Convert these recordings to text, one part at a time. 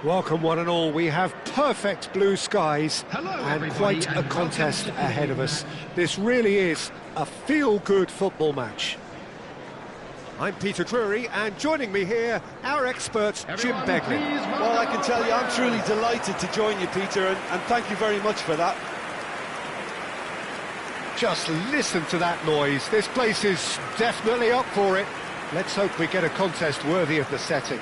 Welcome one and all. We have perfect blue skies and quite a contest ahead of us. This really is a feel-good football match. I'm Peter Drury, and joining me here, our expert, Jim Begley. Well, I can tell you, I'm truly delighted to join you, Peter, and thank you very much for that. Just listen to that noise. This place is definitely up for it. Let's hope we get a contest worthy of the setting.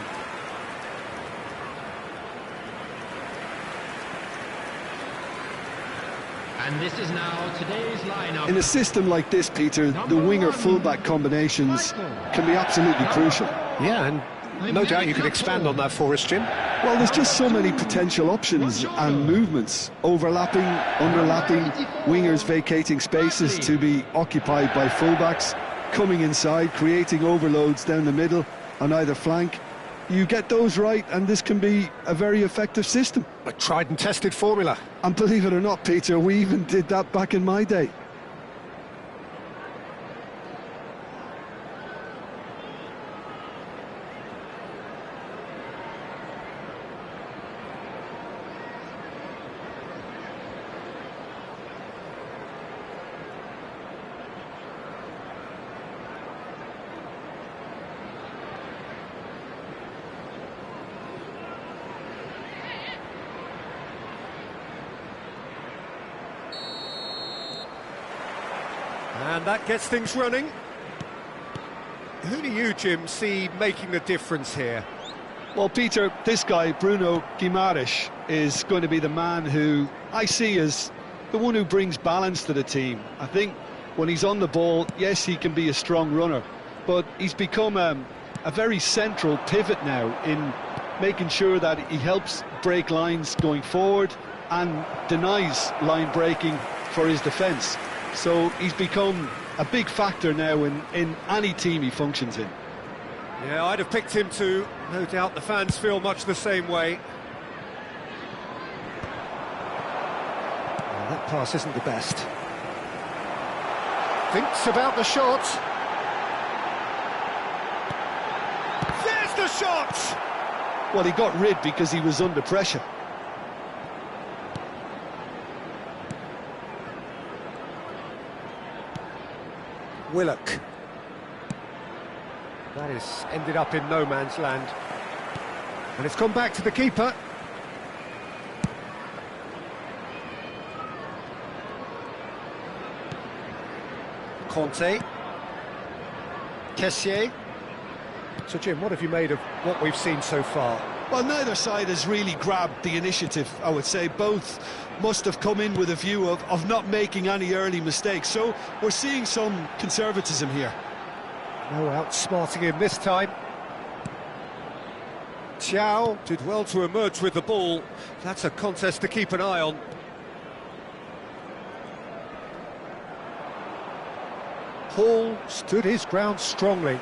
And this is now today's lineup. In a system like this, Peter, the winger-fullback combinations can be absolutely crucial. Yeah, and no doubt you could expand on that for us, Jim. Well, there's just so many potential options and movements. Overlapping, underlapping, wingers vacating spaces to be occupied by fullbacks, coming inside, creating overloads down the middle on either flank. You get those right, and this can be a very effective system. A tried and tested formula. And believe it or not, Peter, we even did that back in my day. And that gets things running. Who do you, Jim, see making a difference here? Well, Peter, this guy, Bruno Guimaraes, is going to be the man who I see as the one who brings balance to the team. I think when he's on the ball, yes, he can be a strong runner, but he's become a very central pivot now in making sure that he helps break lines going forward and denies line breaking for his defence. So he's become a big factor now in any team he functions in. Yeah, I'd have picked him too. No doubt the fans feel much the same way. Well, that pass isn't the best. Thinks about the shot. There's the shot! Well, he got rid because he was under pressure. Willock. That has ended up in no man's land. And it's gone back to the keeper. Conte. Kessié. So, Jim, what have you made of what we've seen so far? Well, neither side has really grabbed the initiative, I would say. Both must have come in with a view of not making any early mistakes. So we're seeing some conservatism here. No outsmarting him this time. Thiaw did well to emerge with the ball. That's a contest to keep an eye on. Paul stood his ground strongly.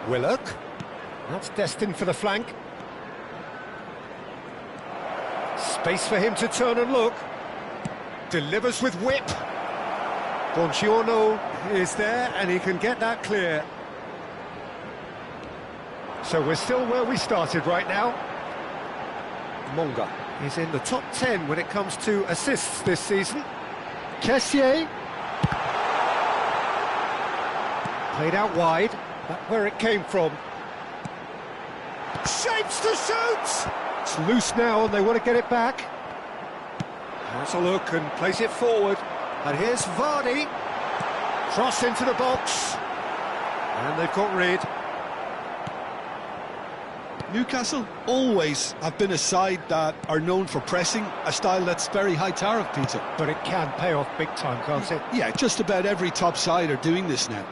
Willock. That's destined for the flank. Space for him to turn and look. Delivers with whip. Bongiorno is there, and he can get that clear. So we're still where we started right now. Monga is in the top 10 when it comes to assists this season. Kessié. Played out wide. That's where it came from. Shapes to shoot! It's loose now and they want to get it back. Has a look and plays it forward. And here's Vardy. Cross into the box. And they've got rid. Newcastle always have been a side that are known for pressing, a style that's very high tariff, Peter. But it can pay off big time, can't it? Yeah, just about every top side are doing this now.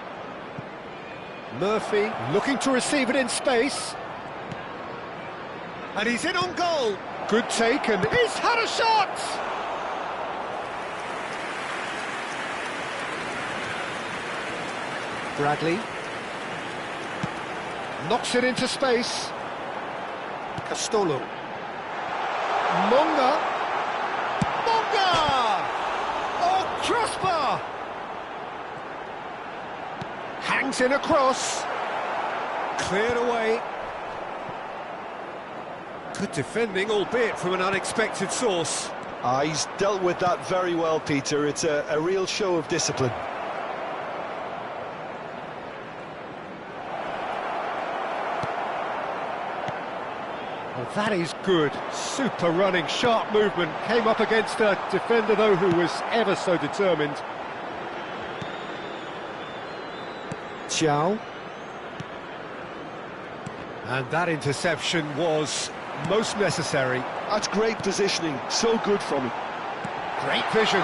Murphy looking to receive it in space. And he's in on goal. Good take, and he's had a shot! Bradley. Knocks it into space. Castolo. Monga. Monga! Oh, crossbar! Bangs in a cross. Cleared away. Good defending, albeit from an unexpected source. He's dealt with that very well, Peter. It's a real show of discipline. Well, that is good. Super running, sharp movement. Came up against a defender, though, who was ever so determined. Chow. And that interception was most necessary. That's great positioning, so good from him. Great vision.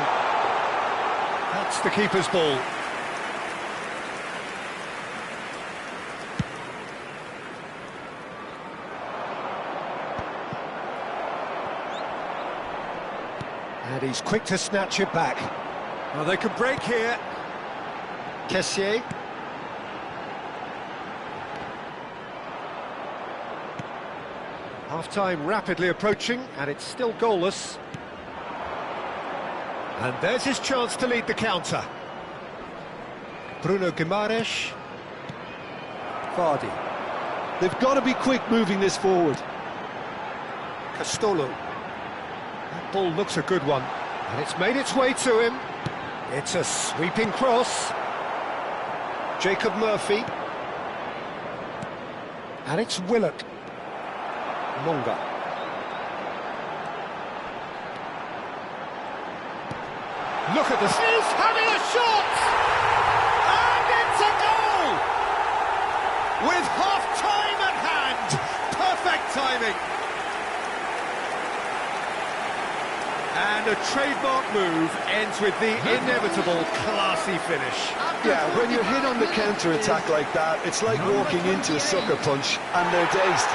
That's the keeper's ball. And he's quick to snatch it back. Well, they could break here. Kessié. Half-time rapidly approaching, and it's still goalless. And there's his chance to lead the counter. Bruno Guimaraes. Vardy. They've got to be quick moving this forward. Castolo. That ball looks a good one, and it's made its way to him. It's a sweeping cross. Jacob Murphy. And it's Willock. Monga. Look at this. He's having a shot! And it's a goal! With half-time at hand. Perfect timing. And a trademark move ends with the inevitable classy finish. Yeah, when you're hit on the counter-attack like that, it's like walking into a sucker punch and they're dazed.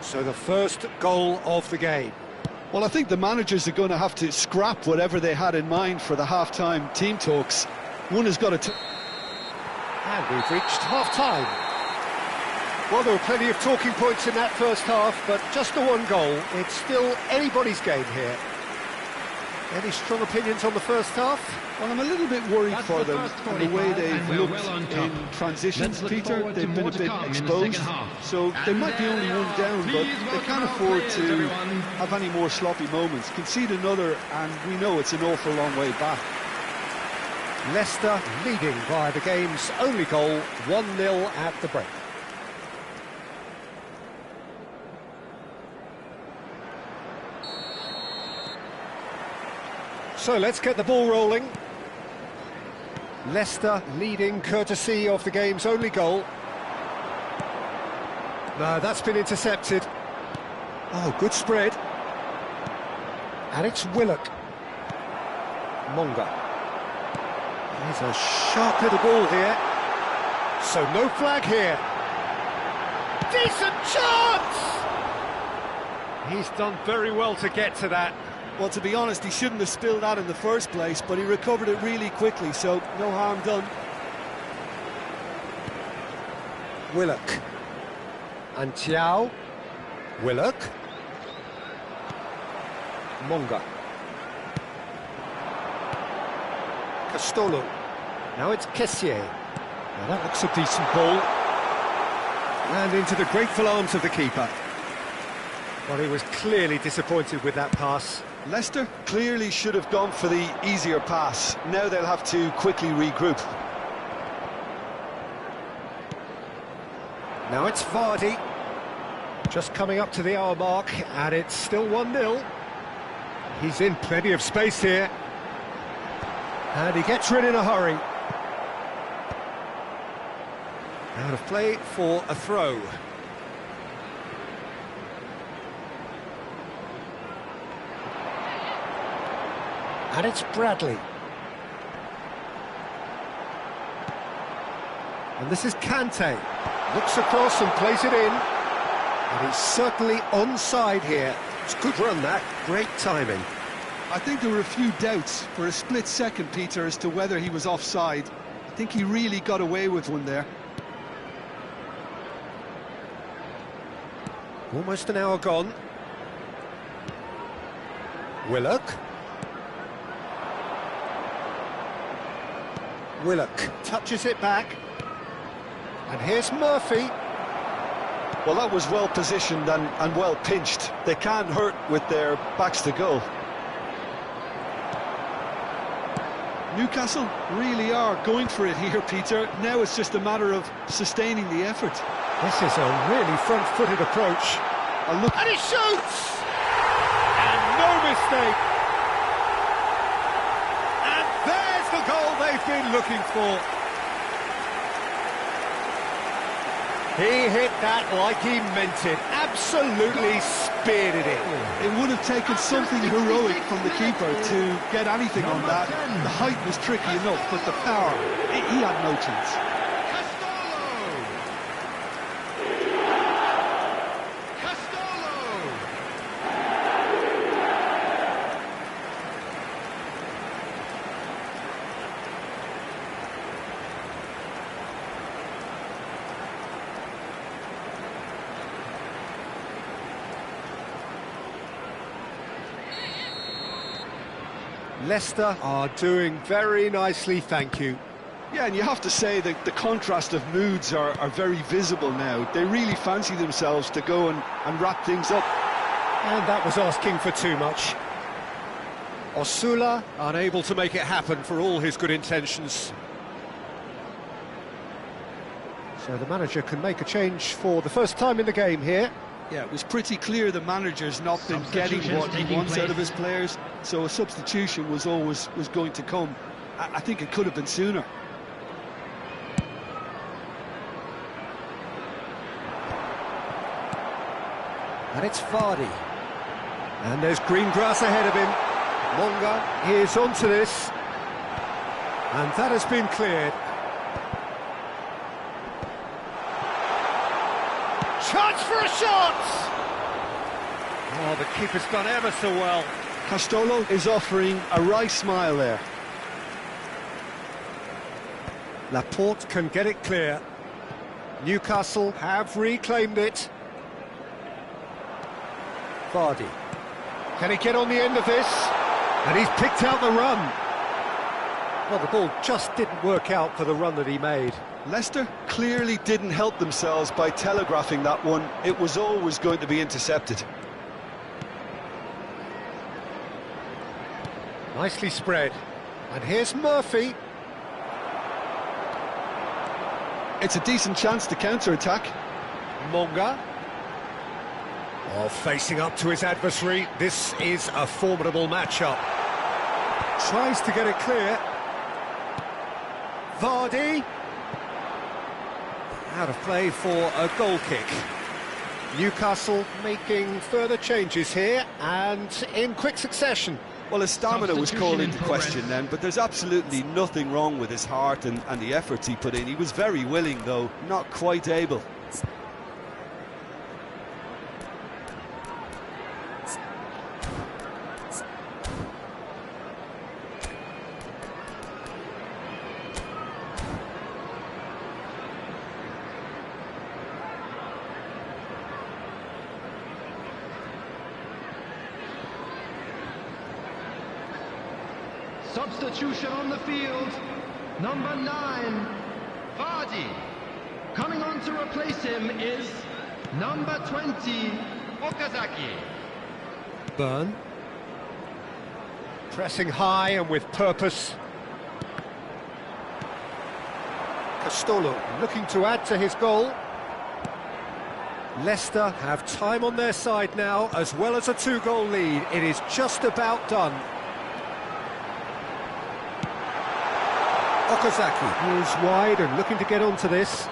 So the first goal of the game. Well, I think the managers are going to have to scrap whatever they had in mind for the half-time team talks. One has got to... And we've reached half-time. Well, there were plenty of talking points in that first half, but just the one goal. It's still anybody's game here. Any strong opinions on the first half? Well, I'm a little bit worried for them and the way they've looked in transitions, Peter. They've been a bit exposed, so they might be only one down, but they can't afford to have any more sloppy moments. Concede another, and we know it's an awful long way back. Leicester leading via the game's only goal, 1-0 at the break. So let's get the ball rolling. Leicester leading courtesy of the game's only goal. No, that's been intercepted. Oh, good spread. And it's Willock. Monga. There's a sharp little ball here. So no flag here. Decent chance! He's done very well to get to that. Well, to be honest, he shouldn't have spilled that in the first place, but he recovered it really quickly, so no harm done. Willock. And Thiaw. Willock. Monga. Castolo. Now it's Kessié. Now that looks a decent ball. And into the grateful arms of the keeper. Well, he was clearly disappointed with that pass. Leicester clearly should have gone for the easier pass. Now they'll have to quickly regroup. Now it's Vardy. Just coming up to the hour mark, and it's still 1-0. He's in plenty of space here. And he gets rid in a hurry. Out of play for a throw. And it's Bradley. And this is Kante. Looks across and plays it in. And he's certainly onside here. It's a good run, that. Great timing. I think there were a few doubts for a split second, Peter, as to whether he was offside. I think he really got away with one there. Almost an hour gone. Willock. Willock touches it back. And here's Murphy. Well, that was well positioned and well pinched. They can't hurt with their backs to goal. Newcastle really are going for it here, Peter. Now it's just a matter of sustaining the effort. This is a really front-footed approach. And he shoots! And no mistake! And there's the goal they've been looking for. He hit that like he meant it. Absolutely speared it in. It would have taken something heroic from the keeper to get anything on that. The height was tricky enough, but the power, he had no chance. Leicester are doing very nicely, thank you. Yeah, and you have to say that the contrast of moods are very visible now. They really fancy themselves to go and wrap things up. And that was asking for too much. Osula unable to make it happen for all his good intentions. So the manager can make a change for the first time in the game here. Yeah, it was pretty clear the manager's not been getting what he wants out of his players, so a substitution was going to come. I think it could have been sooner. And it's Vardy. And there's green grass ahead of him. Monga is onto this. And that has been cleared. Chance for a shot! Oh, the keeper's done ever so well. Castolo is offering a wry smile there. Laporte can get it clear. Newcastle have reclaimed it. Vardy. Can he get on the end of this? And he's picked out the run. Well, the ball just didn't work out for the run that he made. Leicester clearly didn't help themselves by telegraphing that one. It was always going to be intercepted. Nicely spread. And here's Murphy. It's a decent chance to counter-attack. Monga. Oh, facing up to his adversary. This is a formidable matchup. Tries to get it clear. Vardy. Out of play for a goal kick. Newcastle making further changes here and in quick succession. Well, his stamina was called into question then, but there's absolutely nothing wrong with his heart and the efforts he put in. He was very willing, though, not quite able. Substitution on the field, number 9, Vardy. Coming on to replace him is number 20, Okazaki. Burn. Pressing high and with purpose. Castolo looking to add to his goal. Leicester have time on their side now, as well as a 2-goal lead. It is just about done. Okazaki is wide and looking to get onto this.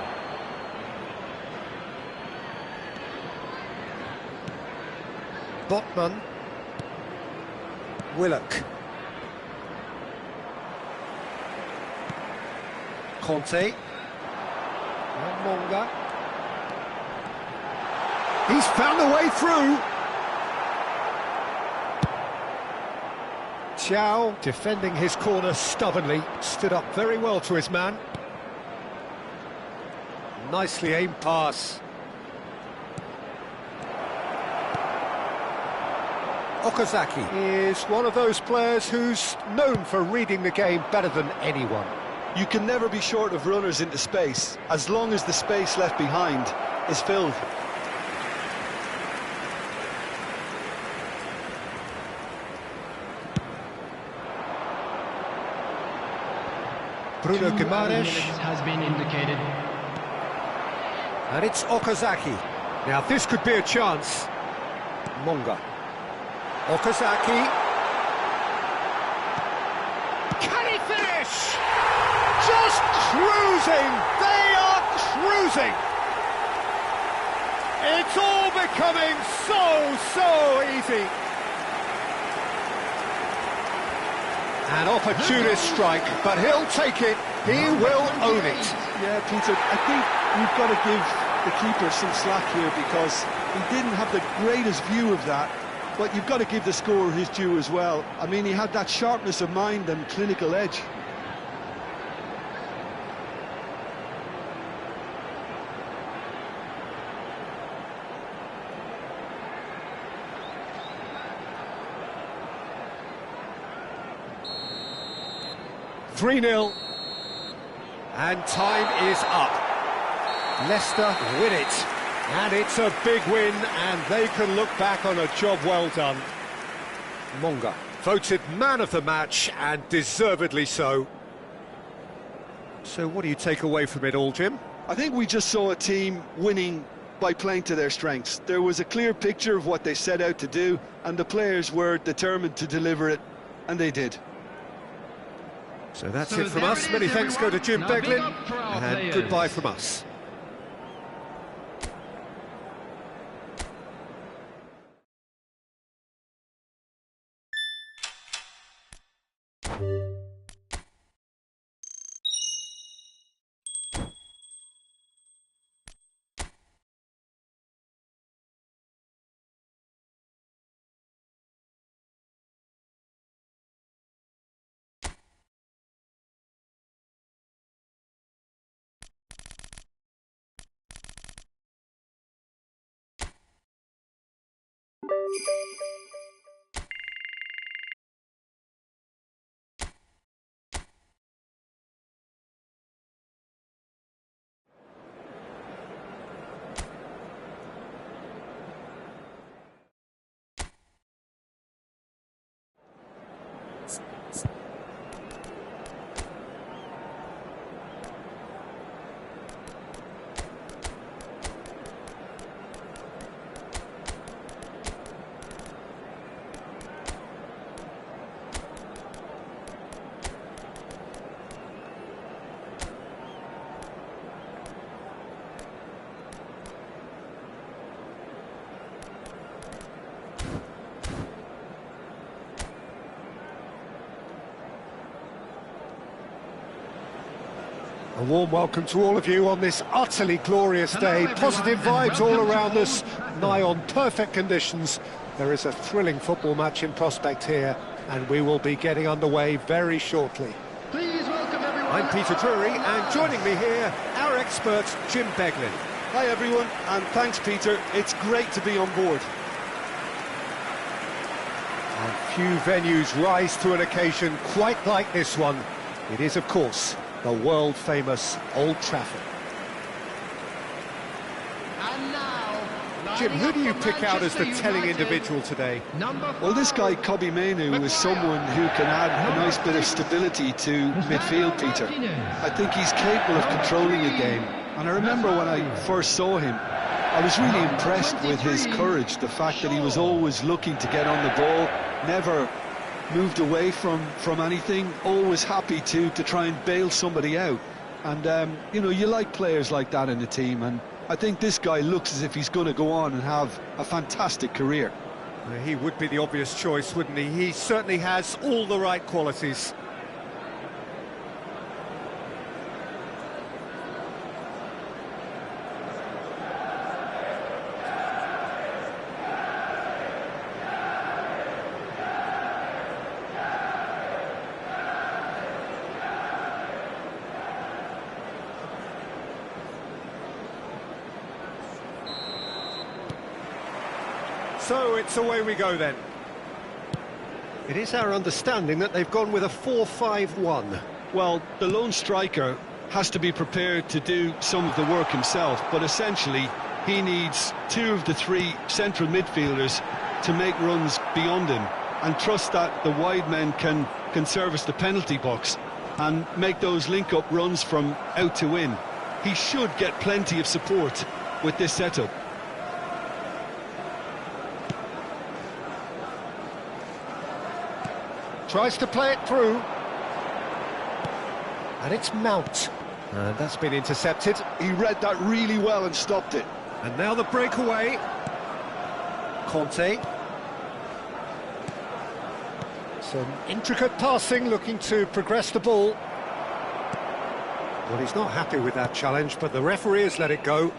Botman. Willock. Conte. And Monga. He's found a way through. Chow, defending his corner stubbornly, stood up very well to his man. Nicely aimed pass. Okazaki is one of those players who's known for reading the game better than anyone. You can never be short of runners into space, as long as the space left behind is filled. Bruno Guimaraes has been indicated. And it's Okazaki. Now this could be a chance. Monga. Okazaki. Can he finish? Just cruising. They are cruising. It's all becoming so easy. An opportunist strike, but he'll take it. He will own it. Yeah, Peter, I think we've got to give the keeper some slack here because he didn't have the greatest view of that, but you've got to give the scorer his due as well. I mean, he had that sharpness of mind and clinical edge. (3-0) and time is up. Leicester win it, and it's a big win, and they can look back on a job well done. Monga, voted man of the match, and deservedly so. So what do you take away from it all, Jim? I think we just saw a team winning by playing to their strengths. There was a clear picture of what they set out to do, and the players were determined to deliver it, and they did. So that's it from us. Many thanks go to Jim Beglin, and goodbye from us. A warm welcome to all of you on this utterly glorious day. Positive vibes all around us, nigh on perfect conditions. There is a thrilling football match in prospect here, and we will be getting underway very shortly. Please welcome everyone. I'm Peter Drury, and joining me here, our expert, Jim Beglin. Hi everyone, and thanks Peter, it's great to be on board. And few venues rise to an occasion quite like this one. It is, of course, the world-famous Old Trafford. And now, Jim, who do you pick out as the telling individual today? Well, this guy, Kobbie Mainoo, is someone who can add a nice bit of stability to midfield, Peter. I think he's capable of controlling the game. And I remember when I first saw him, I was really impressed with his courage, the fact that he was always looking to get on the ball, never moved away from anything, always happy to try and bail somebody out. And, you know, you like players like that in the team, and I think this guy looks as if he's going to go on and have a fantastic career. He would be the obvious choice, wouldn't he? He certainly has all the right qualities. So it's away we go then. It is our understanding that they've gone with a 4-5-1. Well, the lone striker has to be prepared to do some of the work himself, but essentially he needs two of the three central midfielders to make runs beyond him and trust that the wide men can service the penalty box and make those link-up runs from out to in. He should get plenty of support with this setup. Tries to play it through. And it's Mount. And that's been intercepted. He read that really well and stopped it. And now the breakaway. Conte. Some intricate passing, looking to progress the ball. Well, he's not happy with that challenge, but the referee has let it go.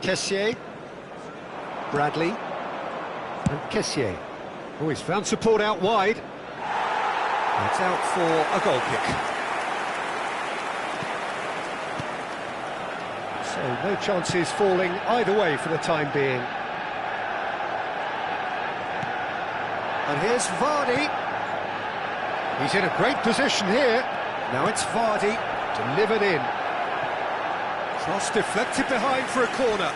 Kessié. Bradley. And Kessié. Oh, he's found support out wide. It's out for a goal kick. So no chances falling either way for the time being. And here's Vardy. He's in a great position here. Now it's Vardy, delivered in. Cross deflected behind for a corner.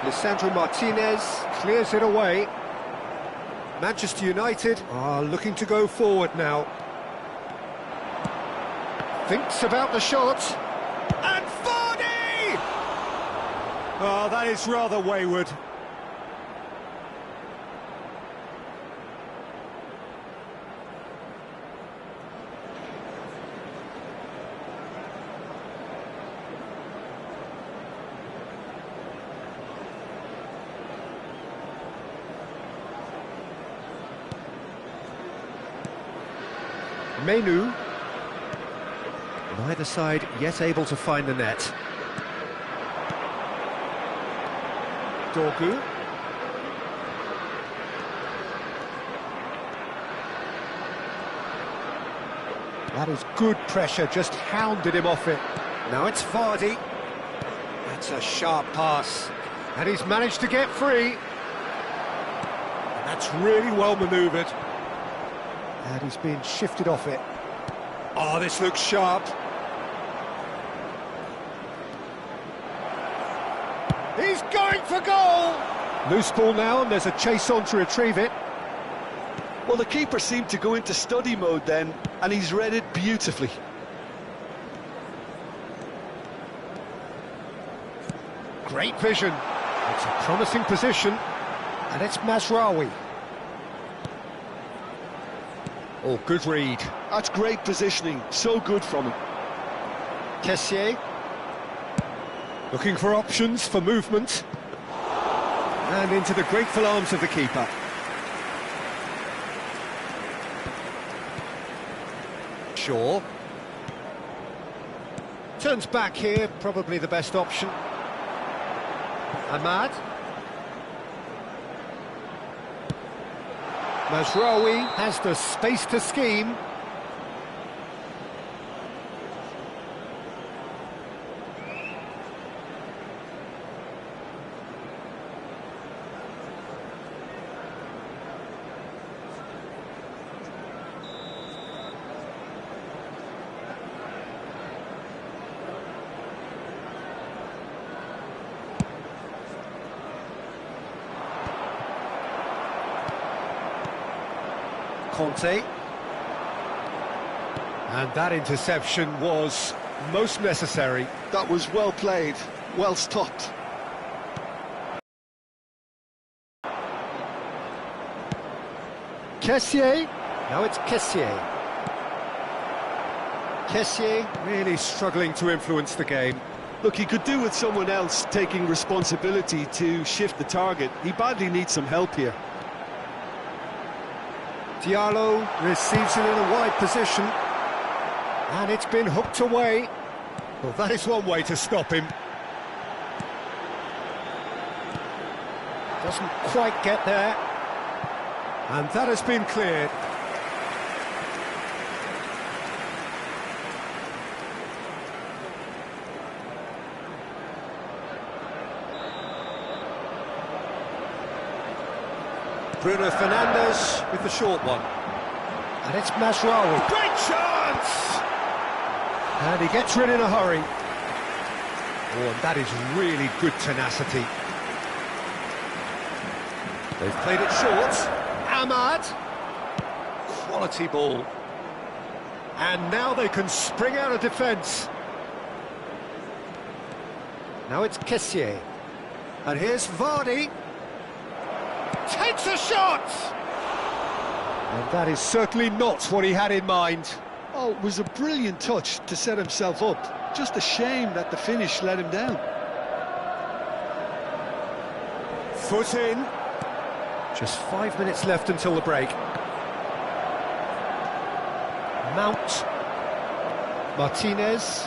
Lisandro Martinez clears it away. Manchester United are looking to go forward now. Thinks about the shot. And Vardy! Oh, that is rather wayward. Menu. Neither side yet able to find the net. Dorgu. That is good pressure, just hounded him off it. Now it's Vardy. That's a sharp pass. And he's managed to get free. And that's really well manoeuvred. And he's been shifted off it. Oh, this looks sharp. He's going for goal! Loose ball now, and there's a chase on to retrieve it. Well, the keeper seemed to go into study mode then, and he's read it beautifully. Great vision. It's a promising position, and it's Mazraoui. Oh, good read. That's great positioning, so good from him. Kessié. Looking for options for movement. And into the grateful arms of the keeper. Shaw. Turns back here, probably the best option. Ahmad. Mazraoui has the space to scheme. Conte. And that interception was most necessary. That was well played, well stopped. Kessié. Now it's Kessié. Kessié really struggling to influence the game. Look, he could do with someone else taking responsibility to shift the target. He badly needs some help here. Diallo receives it in a wide position. And it's been hooked away. Well, that is one way to stop him. Doesn't quite get there. And that has been cleared. Bruno Fernandes with the short one. And it's Mazraoui. Great chance! And he gets rid in a hurry. Oh, and that is really good tenacity. They've played it short. Ahmad. Quality ball. And now they can spring out of defence. Now it's Kessié. And here's Vardy. Takes a shot! And that is certainly not what he had in mind. Oh, it was a brilliant touch to set himself up. Just a shame that the finish let him down. Foot in. Just 5 minutes left until the break. Mount. Martinez.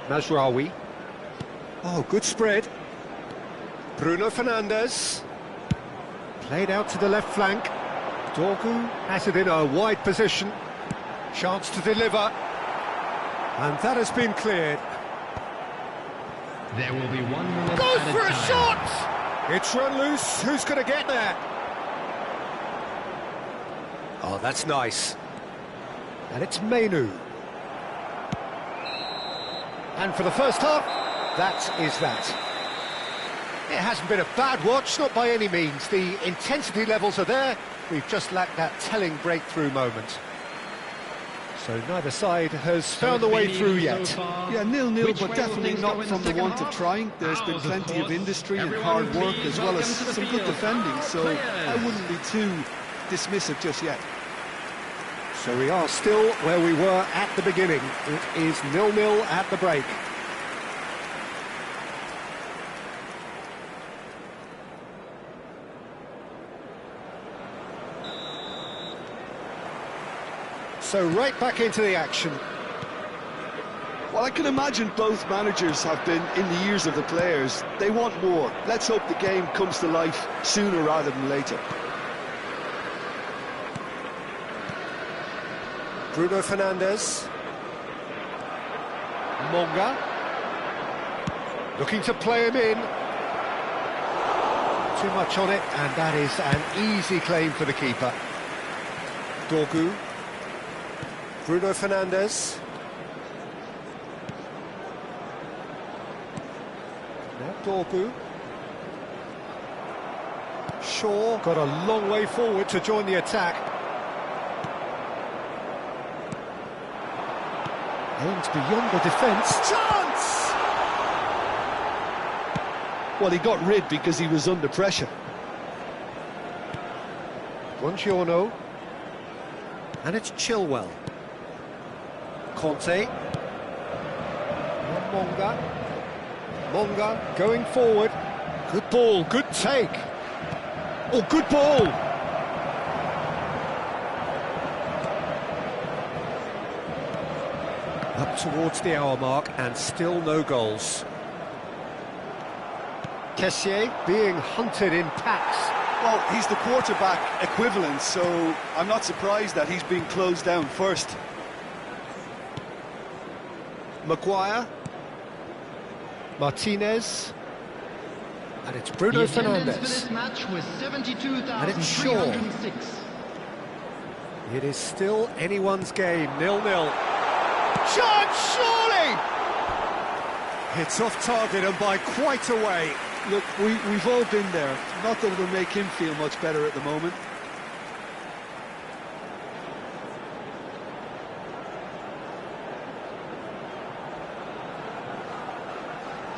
Mazraoui. Oh, good spread. Bruno Fernandes. Played out to the left flank. Dorgu has it in a wide position. Chance to deliver. And that has been cleared. There will be 1 minute Goes at for a a time. shot! It's run loose. Who's going to get there? Oh, that's nice. And it's Mainu. And for the first half, that is that. It hasn't been a bad watch, not by any means. The intensity levels are there. We've just lacked that telling breakthrough moment. So neither side has found the way through yet. Yeah, 0-0, but definitely not from the want of trying. There's been plenty of industry and hard work, as well as some good defending, so I wouldn't be too dismissive just yet. So we are still where we were at the beginning. It is 0-0 at the break. So right back into the action. Well, I can imagine both managers have been in the ears of the players. They want more. Let's hope the game comes to life sooner rather than later. Bruno Fernandes. Monga. Looking to play him in. Too much on it, and that is an easy claim for the keeper. Dorgu. Bruno Fernandes. Now Dorgu. Shaw got a long way forward to join the attack. Aimed beyond the defence. Chance! Well, he got rid because he was under pressure. Buongiorno. And it's Chilwell. Conte. Monga. Monga going forward. Good ball, good take. Oh, good ball. Up towards the hour mark and still no goals. Kessié being hunted in packs. Well, he's the quarterback equivalent, so I'm not surprised that he's been closed down first. Maguire. Martinez. And it's Bruno The attendance for Fernandes. this match was And it's Shaw. 72,306. It is still anyone's game, 0-0. Chance, surely! It's off target and by quite a way. Look, we've all been there. Not that it'll make him feel much better at the moment.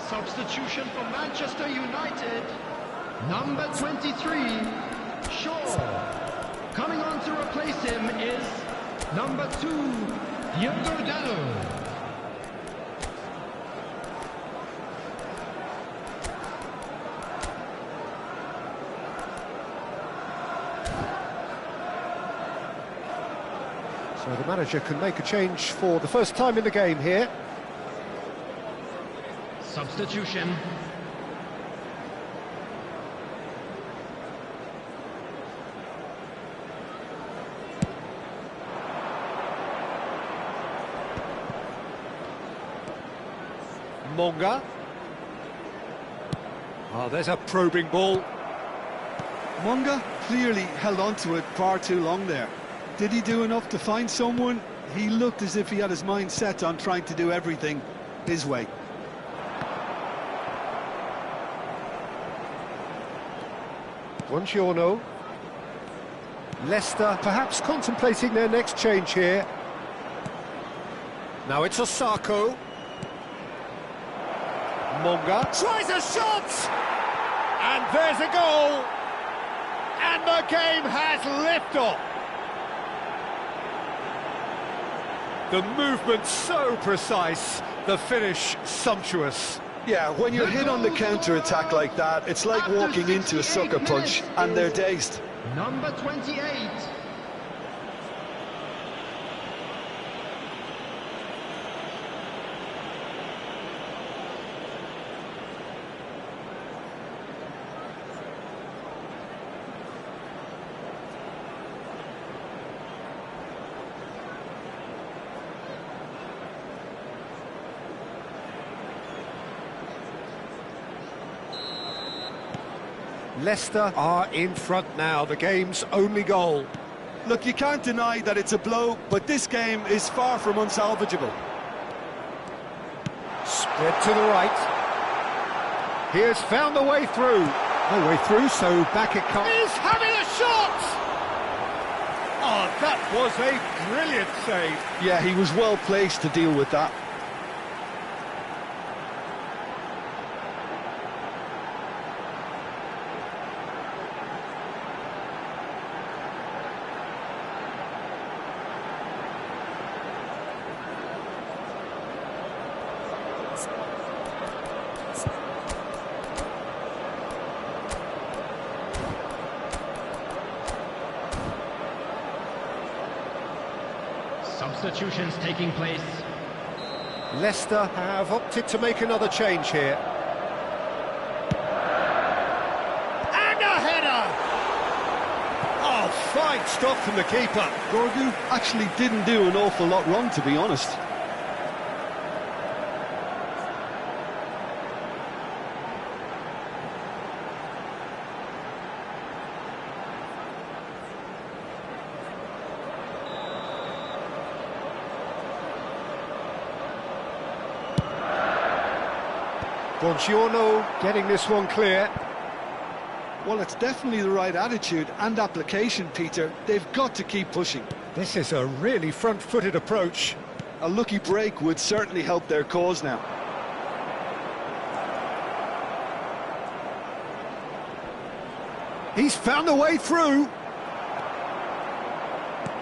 Substitution for Manchester United. Number 23, Shaw. Coming on to replace him is number 2, Diogo Dalot. So the manager can make a change for the first time in the game here. Substitution. Monga. Oh, there's a probing ball. Monga clearly held on to it far too long there. Did he do enough to find someone? He looked as if he had his mind set on trying to do everything his way. Buongiorno. Leicester perhaps contemplating their next change here. Now it's Osako. Monga tries a shot! And there's a goal! And the game has liftoff! The movement so precise, the finish sumptuous. Yeah, when you're hit on the counter-attack like that, it's like walking into a sucker punch and they're dazed. Number 28. Leicester are in front now, the game's only goal. Look, you can't deny that it's a blow, but this game is far from unsalvageable. Spread to the right. He has found a way through. No way through, so back it comes. He's having a shot! Oh, that was a brilliant save. Yeah, he was well placed to deal with that. Substitutions taking place. Leicester have opted to make another change here. And a header! Oh, fine stop from the keeper. Gorgu actually didn't do an awful lot wrong, to be honest. Buongiorno getting this one clear. Well, it's definitely the right attitude and application, Peter. They've got to keep pushing. This is a really front-footed approach. A lucky break would certainly help their cause now. He's found a way through.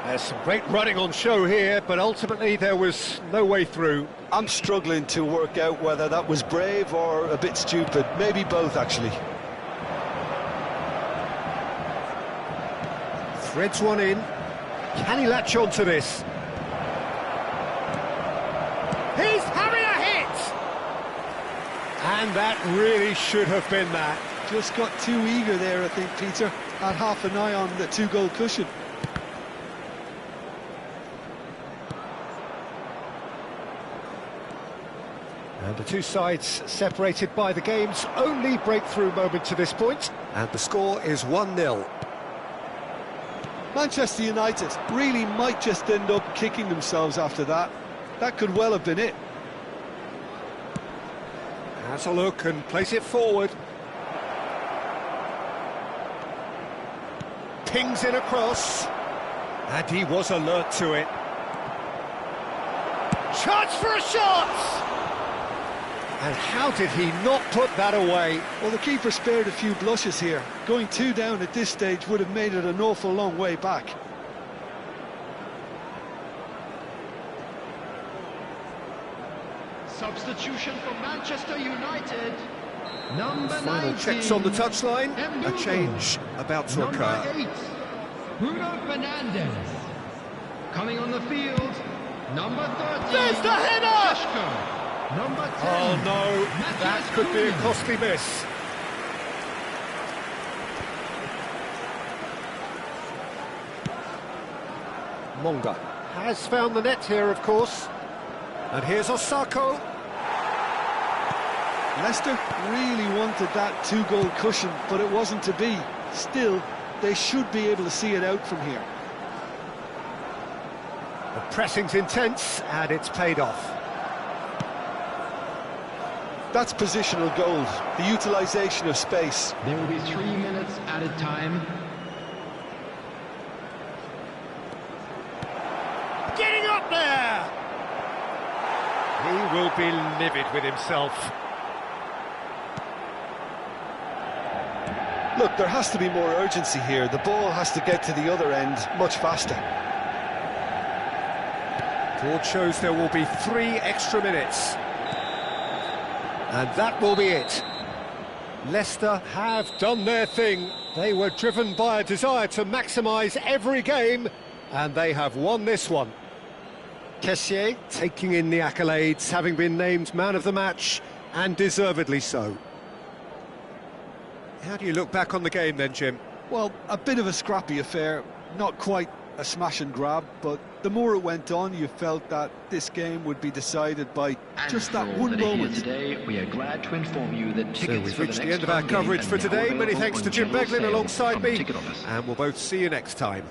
There's some great running on show here, but ultimately there was no way through. I'm struggling to work out whether that was brave or a bit stupid. Maybe both, actually. Threads one in. Can he latch on to this? He's having a hit! And that really should have been that. Just got too eager there, I think, Peter. Had half an eye on the two-goal cushion. And the two sides separated by the game's only breakthrough moment to this point. And the score is 1-0. Manchester United really might just end up kicking themselves after that. That could well have been it. Has a look and plays it forward. Pings it across. And he was alert to it. Chance for a shot! And how did he not put that away? Well, the keeper spared a few blushes here. Going 2 down at this stage would have made it an awful long way back. Substitution for Manchester United. Number 19. Final checks on the touchline. A change about to occur. Number 8, Bruno Fernandes. Coming on the field, number 13. There's the header! Busca. Number 10. Oh no, that could be a costly miss. Monga has found the net here, of course. And here's Osako. Leicester really wanted that two-goal cushion, but it wasn't to be. Still, they should be able to see it out from here. The pressing's intense, and it's paid off. That's positional gold, the utilisation of space. There will be 3 minutes added time. Getting up there! He will be livid with himself. Look, there has to be more urgency here. The ball has to get to the other end much faster. Board shows there will be 3 extra minutes. And that will be it. Leicester have done their thing. They were driven by a desire to maximise every game, and they have won this one. Kessié taking in the accolades, having been named man of the match, and deservedly so. How do you look back on the game then, Jim? Well, a bit of a scrappy affair, not quite a smash and grab, but the more it went on, you felt that this game would be decided by just that one moment. Today, we are glad to inform you that tickets so we've reached the end of our coverage for today. Many thanks to Jim Beglin alongside me, and we'll both see you next time.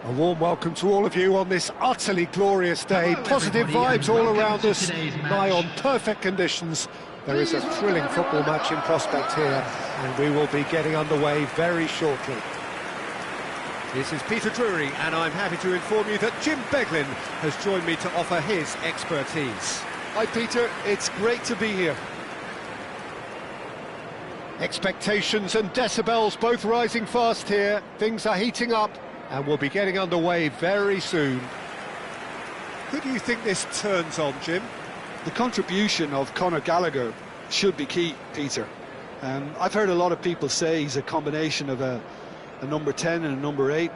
A warm welcome to all of you on this utterly glorious day. Hello, positive everybody, vibes all and around welcome us, to today's nigh on match. perfect conditions. There is a thrilling football match in prospect here, and we will be getting underway very shortly. This is Peter Drury, and I'm happy to inform you that Jim Beglin has joined me to offer his expertise. Hi Peter, it's great to be here. Expectations and decibels both rising fast here. Things are heating up, and we'll be getting underway very soon. Who do you think this turns on, Jim? The contribution of Conor Gallagher should be key, Peter. I've heard a lot of people say he's a combination of a number 10 and a number 8,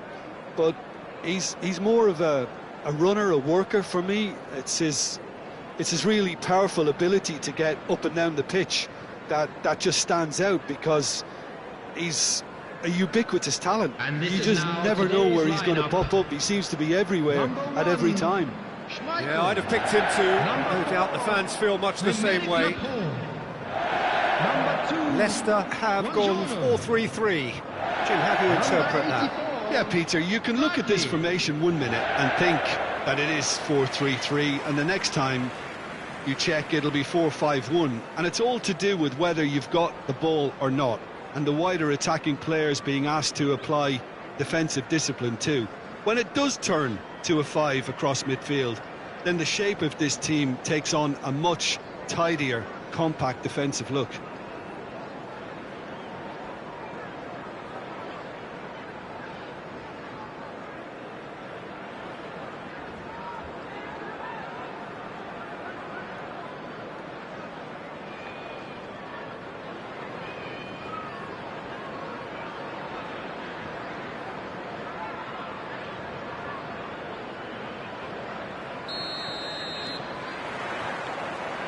but he's more of a runner, a worker for me. It's his really powerful ability to get up and down the pitch that just stands out, because he's a ubiquitous talent. You just never know where he's going to pop up. He seems to be everywhere at every time. Yeah, I'd have picked him too. No doubt the fans feel much the same way. Leicester have gone 4-3-3. Jim, how do you interpret that? Yeah, Peter, you can look at this formation 1 minute and think that it is 4-3-3, and the next time you check, it'll be 4-5-1, and it's all to do with whether you've got the ball or not, and the wider attacking players being asked to apply defensive discipline too. When it does turn to a 5 across midfield, then the shape of this team takes on a much tidier, compact defensive look.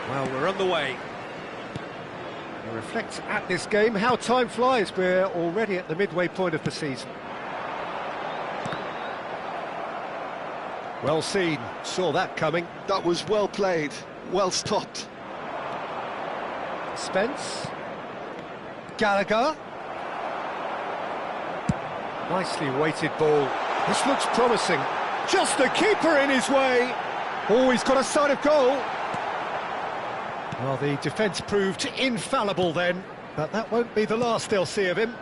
Well, we're on the way. You reflect at this game how time flies. We're already at the midway point of the season. Well seen, saw that coming. That was well played, well stopped. Spence. Gallagher. Nicely weighted ball. This looks promising. Just the keeper in his way. Oh, he's got a sight of goal. Well, the defence proved infallible then, but that won't be the last they'll see of him.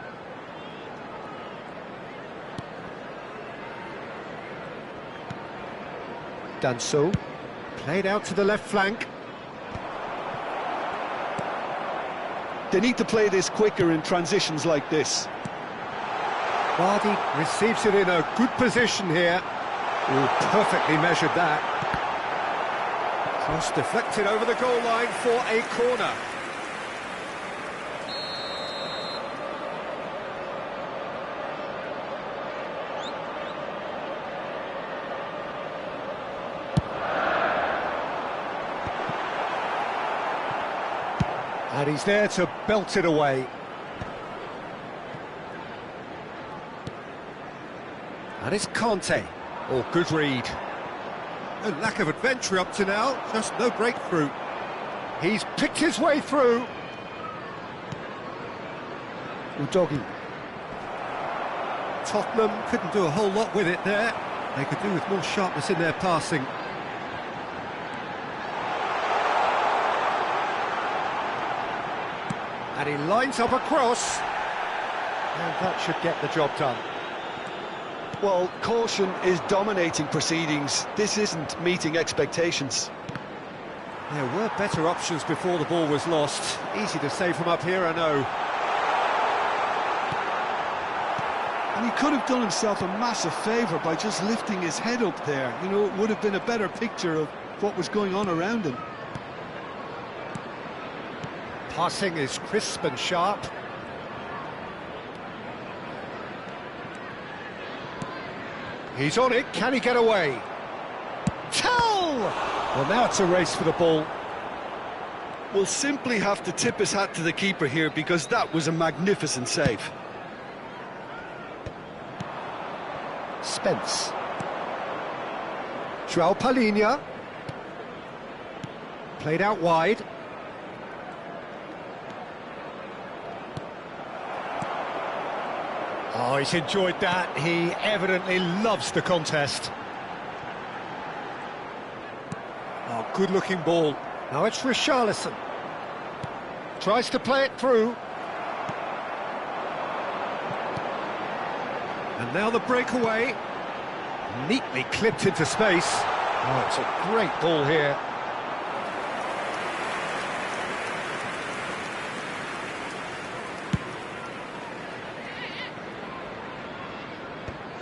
Danso, played out to the left flank. They need to play this quicker in transitions like this. Vardy receives it in a good position here. Oh, perfectly measured that. Cross deflected over the goal line for a corner. And he's there to belt it away. And it's Conte. Oh, good read. A lack of adventure up to now, just no breakthrough. He's picked his way through. Udogi. Tottenham couldn't do a whole lot with it there. They could do with more sharpness in their passing. And he lines up a cross. And that should get the job done. Well, caution is dominating proceedings. This isn't meeting expectations. There were better options before the ball was lost. Easy to say from up here, I know. And he could have done himself a massive favour by just lifting his head up there. You know, it would have been a better picture of what was going on around him. Passing is crisp and sharp. He's on it, can he get away? Tell! Well, now it's a race for the ball. We'll simply have to tip his hat to the keeper here because that was a magnificent save. Spence. João Palhinha. Played out wide. Oh, he's enjoyed that. He evidently loves the contest. Oh, good-looking ball. Now it's Richarlison. Tries to play it through. And now the breakaway. Neatly clipped into space. Oh, it's a great ball here.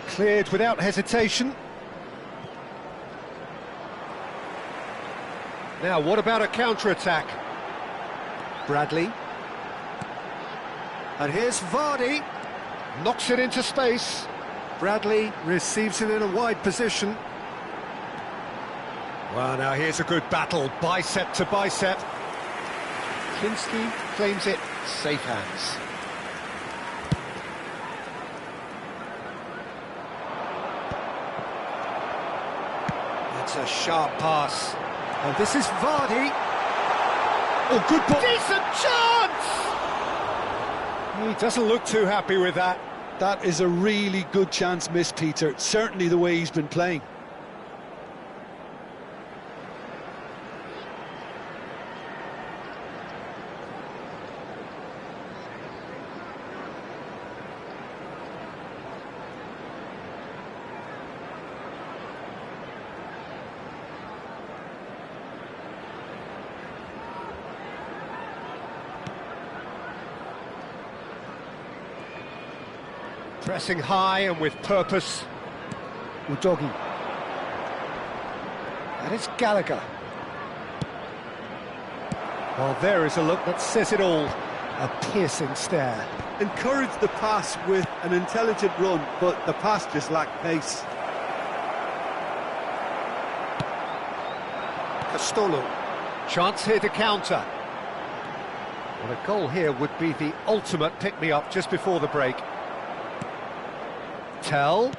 Cleared without hesitation. Now, what about a counter-attack? Bradley. And here's Vardy. Knocks it into space. Bradley receives it in a wide position. Well, now here's a good battle, bicep to bicep. Kinski claims it, safe hands. That's a sharp pass. And this is Vardy. Oh, good ball. Decent chance! He doesn't look too happy with that. That is a really good chance missed, Peter. Certainly the way he's been playing. Pressing high and with purpose. Udogi. And it's Gallagher. Well, there is a look that says it all. A piercing stare. Encouraged the pass with an intelligent run, but the pass just lacked pace. Castolo. Chance here to counter. Well, a goal here would be the ultimate pick-me-up just before the break. Tell.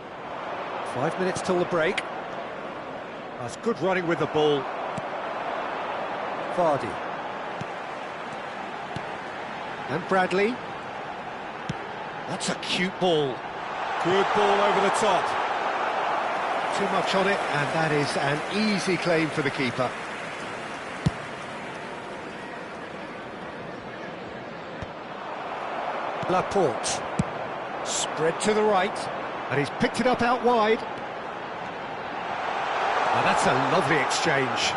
5 minutes till the break. That's good running with the ball. Vardy. And Bradley. That's a cute ball. Good ball over the top. Too much on it, and that is an easy claim for the keeper. Laporte. Spread to the right, and he's picked it up out wide. Now that's a lovely exchange.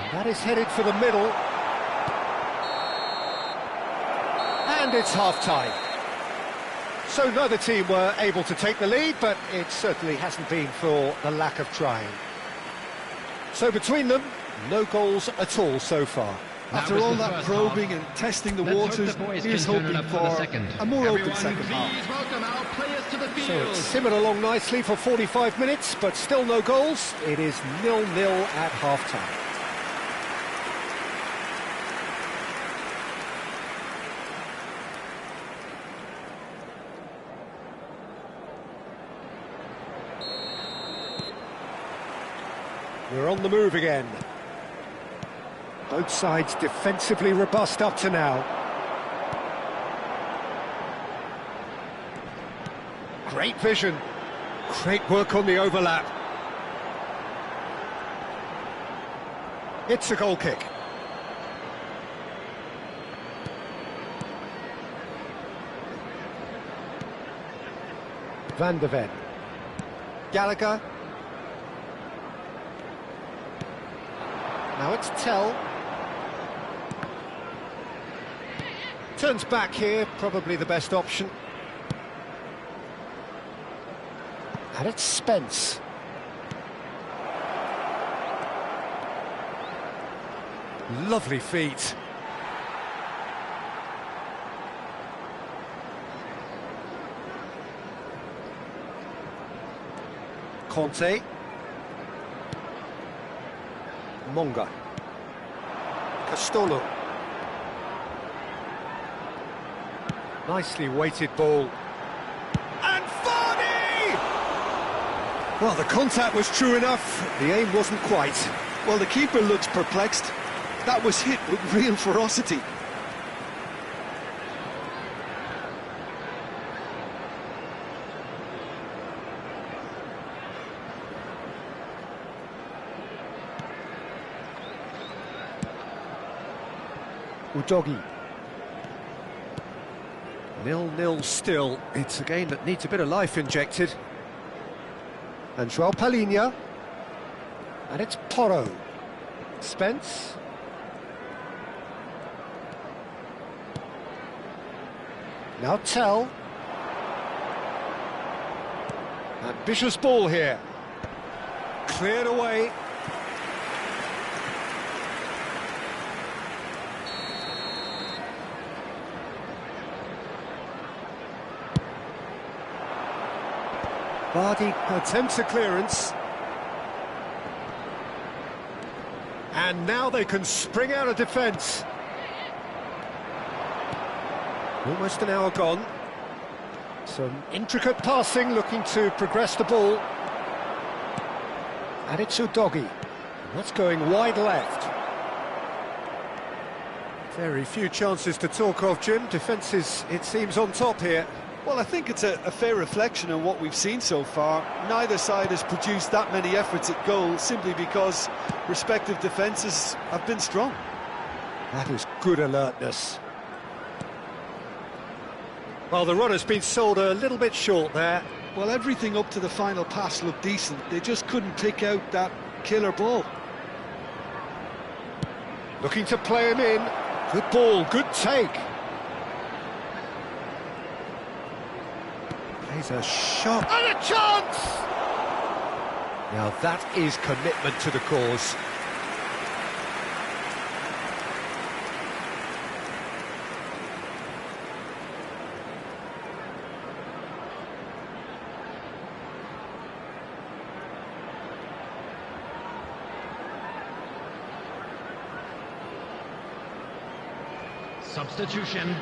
And that is headed for the middle. And it's half-time. So neither team were able to take the lead, but it certainly hasn't been for the lack of trying. So between them, no goals at all so far. After all that probing and testing the waters, here's hoping for a more open second half. Welcome our players to the field. So it's simmered along nicely for 45 minutes, but still no goals. It is 0-0 at half-time. We're on the move again. Both sides defensively robust up to now. Great vision. Great work on the overlap. It's a goal kick. Van der Ven. Gallagher. Now it's Tell. Turns back here, probably the best option. And it's Spence. Lovely feet. Conte. Monga. Castolo. Nicely weighted ball. And Vardy! Well, the contact was true enough, the aim wasn't quite. Well, the keeper looks perplexed. That was hit with real ferocity. Udogi. 0-0 still. It's a game that needs a bit of life injected. And João Palhinha. And it's Porro. Spence. Now Tell. Ambitious ball here. Cleared away. Vardy attempts a clearance. And now they can spring out of defence. Almost an hour gone. Some intricate passing, looking to progress the ball. And it's Udogi. That's going wide left. Very few chances to talk of, Jim. Defence is, it seems, on top here. Well, I think it's a fair reflection on what we've seen so far. Neither side has produced that many efforts at goal simply because respective defences have been strong. That is good alertness. Well, the run has been sold a little bit short there. Well, everything up to the final pass looked decent. They just couldn't pick out that killer ball. Looking to play him in. Good ball, good take. Plays a shot and a chance! Now that is commitment to the cause. Substitution.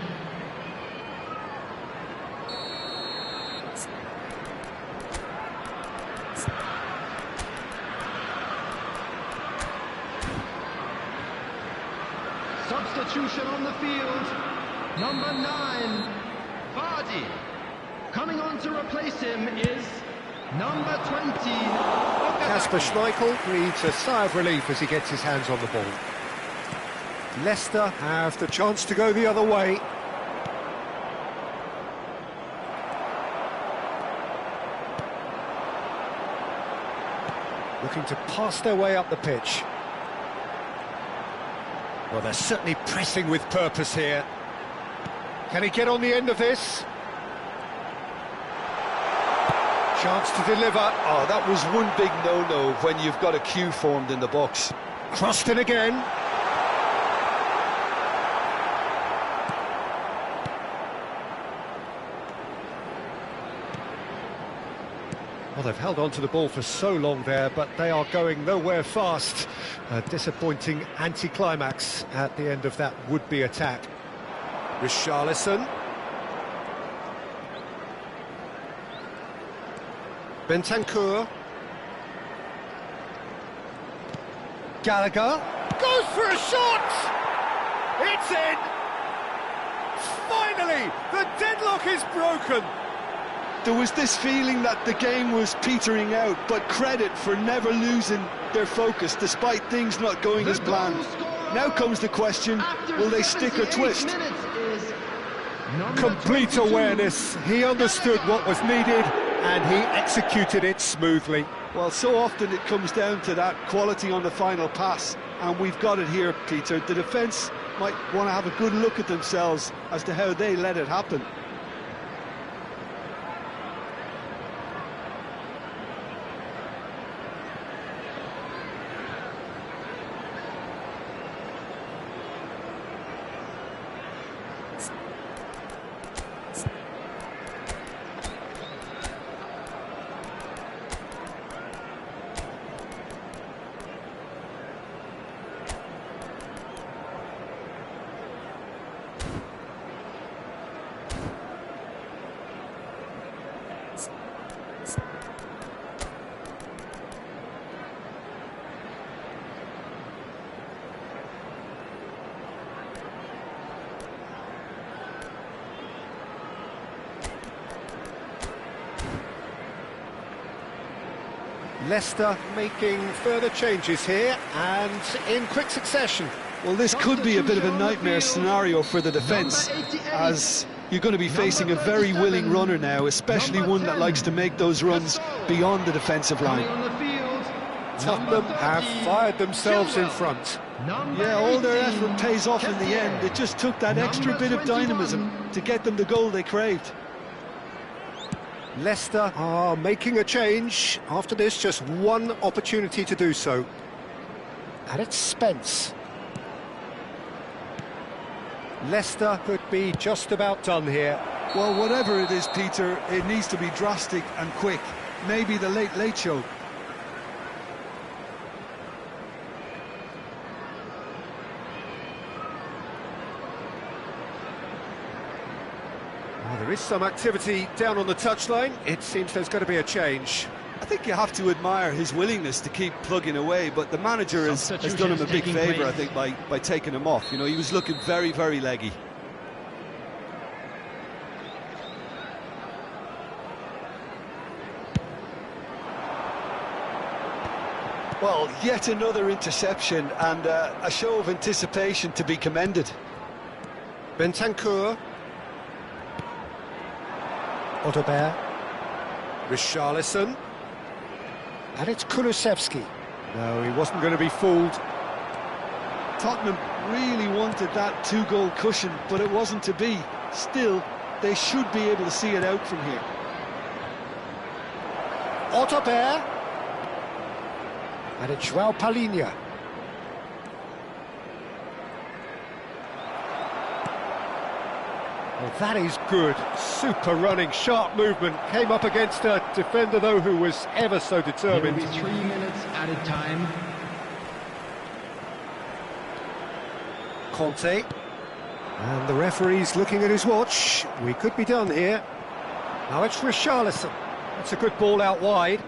Substitution on the field. Number 9, Vardy. Coming on to replace him is number 20. Kasper Schmeichel breathes a sigh of relief as he gets his hands on the ball. Leicester have the chance to go the other way. Looking to pass their way up the pitch. Well, they're certainly pressing with purpose here. Can he get on the end of this? Chance to deliver. Oh, that was one big no-no when you've got a queue formed in the box. Crossed in again. Well, they've held on to the ball for so long there, but they are going nowhere fast. A disappointing anti-climax at the end of that would-be attack. Richarlison. Bentancur. Gallagher. Goes for a shot! It's in! Finally, the deadlock is broken! There was this feeling that the game was petering out, but credit for never losing their focus despite things not going as planned. Now comes the question, will they stick or twist? Complete awareness. He understood what was needed and he executed it smoothly. Well, so often it comes down to that quality on the final pass, and we've got it here, Peter. The defence might want to have a good look at themselves as to how they let it happen. Leicester making further changes here and in quick succession. Well, this could be a bit of a nightmare scenario for the defence, as you're going to be facing a very willing runner now, especially one that likes to make those runs beyond the defensive line. Tottenham have fired themselves in front. Yeah, all their effort pays off in the end. It just took that extra bit of dynamism to get them the goal they craved. Leicester are making a change. After this, just one opportunity to do so. And it's Spence. Leicester could be just about done here. Well, whatever it is, Peter, it needs to be drastic and quick. Maybe the late show. Well, there is some activity down on the touchline. It seems there's going to be a change. I think you have to admire his willingness to keep plugging away, but the manager has done him a big favour, I think, by taking him off. You know, he was looking very, very leggy. Well, yet another interception and a show of anticipation to be commended. Bentancur. Odobert. Richarlison. And it's Kulusevski. No, he wasn't going to be fooled. Tottenham really wanted that two-goal cushion, but it wasn't to be. Still, they should be able to see it out from here. Otterbeer. And it's João Palhinha. Well, that is good. Super running, sharp movement. Came up against a defender, though, who was ever so determined. 3 minutes added time. Conte. And the referee's looking at his watch. We could be done here. Now it's Richarlison. That's a good ball out wide.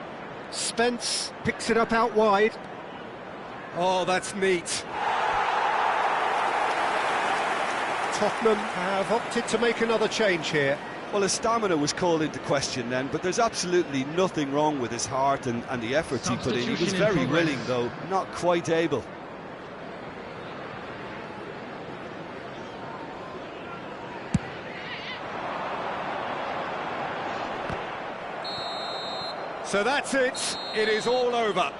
Spence picks it up out wide. Oh, that's neat. Tottenham have opted to make another change here. Well, his stamina was called into question then, but there's absolutely nothing wrong with his heart and the efforts he put in. He was very willing, though, not quite able. So that's it. It is all over.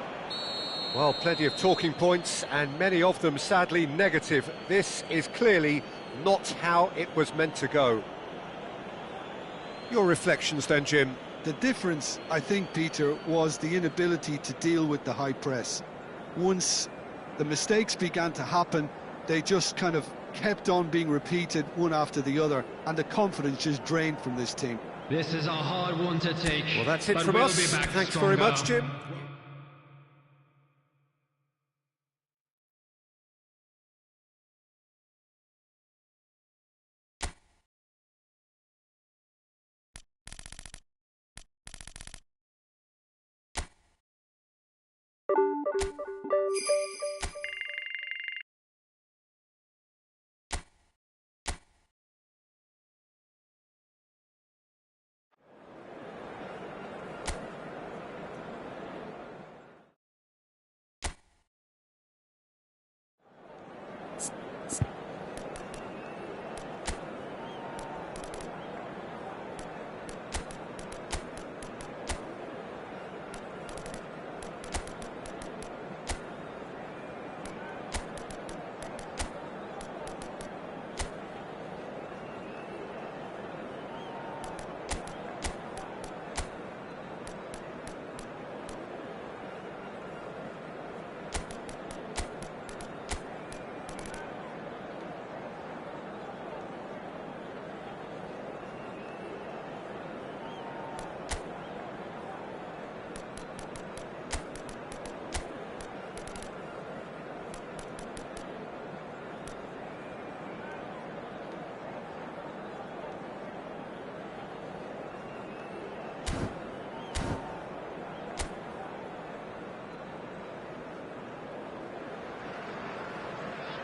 Well, plenty of talking points, and many of them sadly negative. This is clearly not how it was meant to go. Your reflections then, Jim? The difference, I think, Peter, was the inability to deal with the high press. Once the mistakes began to happen, they just kind of kept on being repeated one after the other, and the confidence just drained from this team. This is a hard one to take. Well, that's it from us. Thanks very much, Jim.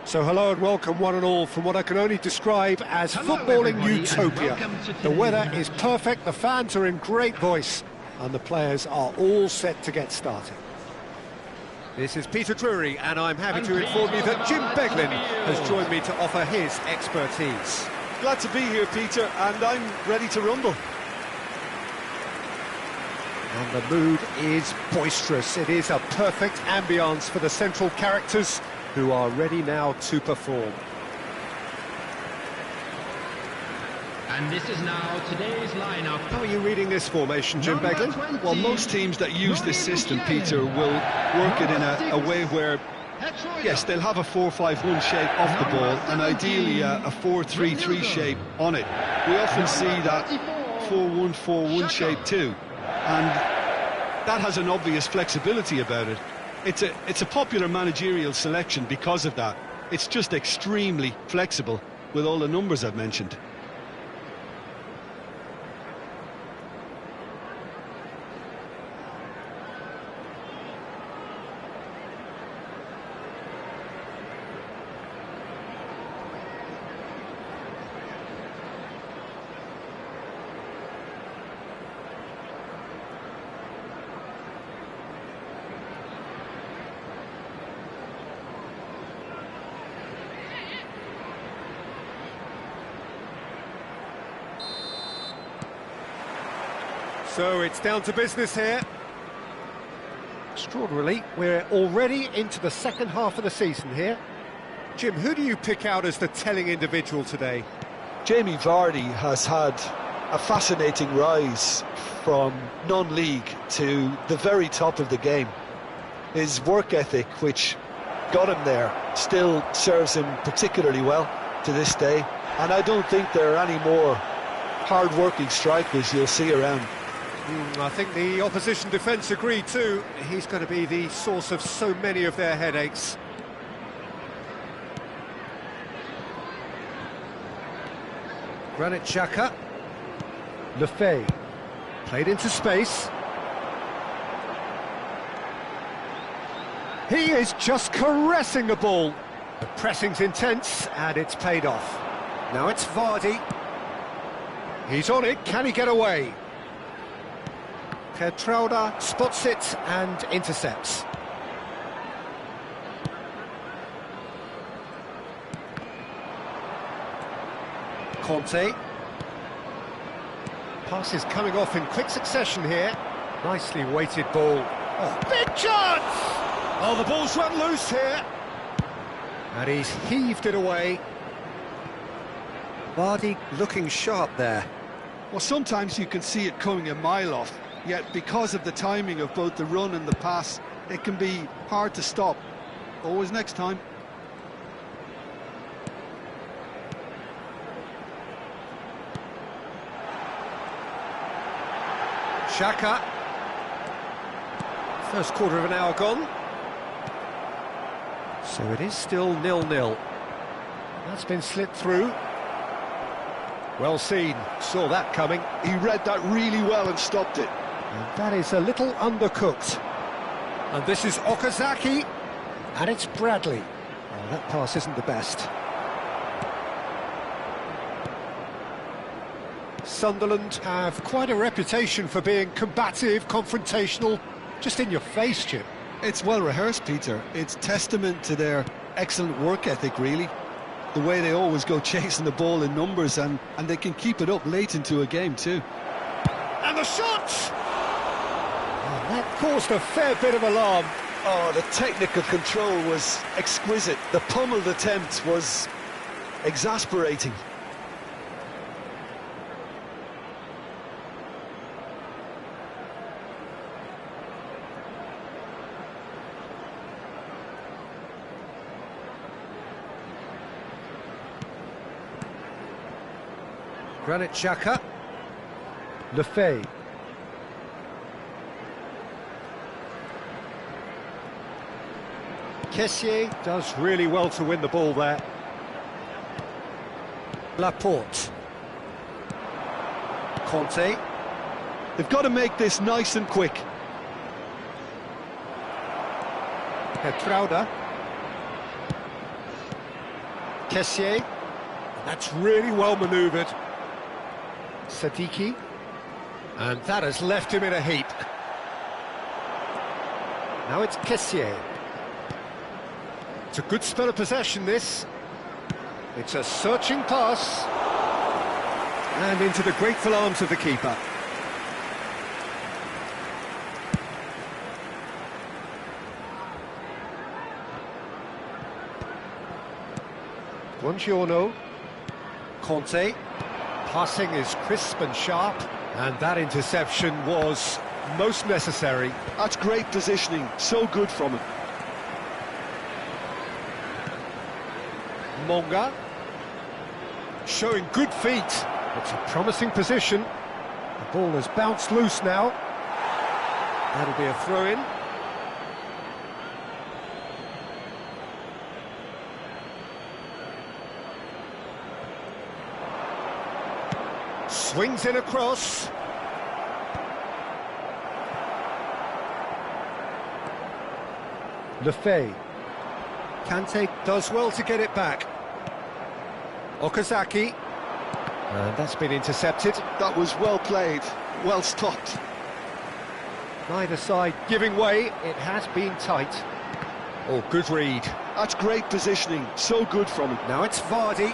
So hello and welcome one and all from what I can only describe as footballing utopia. The weather is perfect, the fans are in great voice, and the players are all set to get started. This is Peter Drury, and I'm happy to inform you that Jim Beglin has joined me to offer his expertise. Glad to be here, Peter, and I'm ready to rumble. And the mood is boisterous. It is a perfect ambience for the central characters, who are ready now to perform. And this is now today's lineup. How are you reading this formation, Jim Beglin? Well, most teams that use this system, Peter, will work it in a way where, yes, they'll have a 4-5-1 shape off the ball, and ideally a 4-3-3 shape on it. We often see that 4-1-4-1 shape too, and that has an obvious flexibility about it. It's a popular managerial selection because of that. It's just extremely flexible with all the numbers I've mentioned. So it's down to business here. Extraordinarily, we're already into the second half of the season here. Jim, who do you pick out as the telling individual today? Jamie Vardy has had a fascinating rise from non-league to the very top of the game. His work ethic, which got him there, still serves him particularly well to this day, and I don't think there are any more hard-working strikers you'll see around. I think the opposition defence agree too. He's going to be the source of so many of their headaches. Granit Xhaka. Lefebvre. Played into space. He is just caressing the ball. The pressing's intense and it's paid off. Now it's Vardy. He's on it, can he get away? Geertruida spots it and intercepts. Conte. Pass is coming off in quick succession here. Nicely weighted ball. Oh, big chance! Oh, the ball's run loose here. And he's heaved it away. Vardy looking sharp there. Well, sometimes you can see it coming a mile off, yet because of the timing of both the run and the pass, it can be hard to stop. Always next time. Xhaka. First quarter of an hour gone. So it is still 0-0. That's been slipped through. Well seen, saw that coming. He read that really well and stopped it. And that is a little undercooked. And this is Okazaki, and it's Bradley. Oh, that pass isn't the best. Sunderland have quite a reputation for being combative, confrontational, just in your face, Jim. It's well rehearsed, Peter. It's testament to their excellent work ethic, really. The way they always go chasing the ball in numbers, and they can keep it up late into a game too. And the shot! Oh, that caused a fair bit of alarm. Oh, the technical control was exquisite. The pummeled attempt was exasperating. Granit Xhaka. Lefebvre. Kessié does really well to win the ball there. Laporte. Conte. They've got to make this nice and quick. Geertruida. Kessié. That's really well manoeuvred. Sadiki, and that has left him in a heap. Now it's Kessié. It's a good spell of possession, this. It's a searching pass, and into the grateful arms of the keeper. Buongiorno. Conte. Passing is crisp and sharp, and that interception was most necessary. That's great positioning, so good from him. Monga, showing good feet. It's a promising position. The ball has bounced loose now. That'll be a throw-in. Swings in across. Lefebvre. Kante does well to get it back. Okazaki. And that's been intercepted. That was well played, well stopped. Neither side giving way, it has been tight. Oh, good read. That's great positioning, so good from him. Now it's Vardy,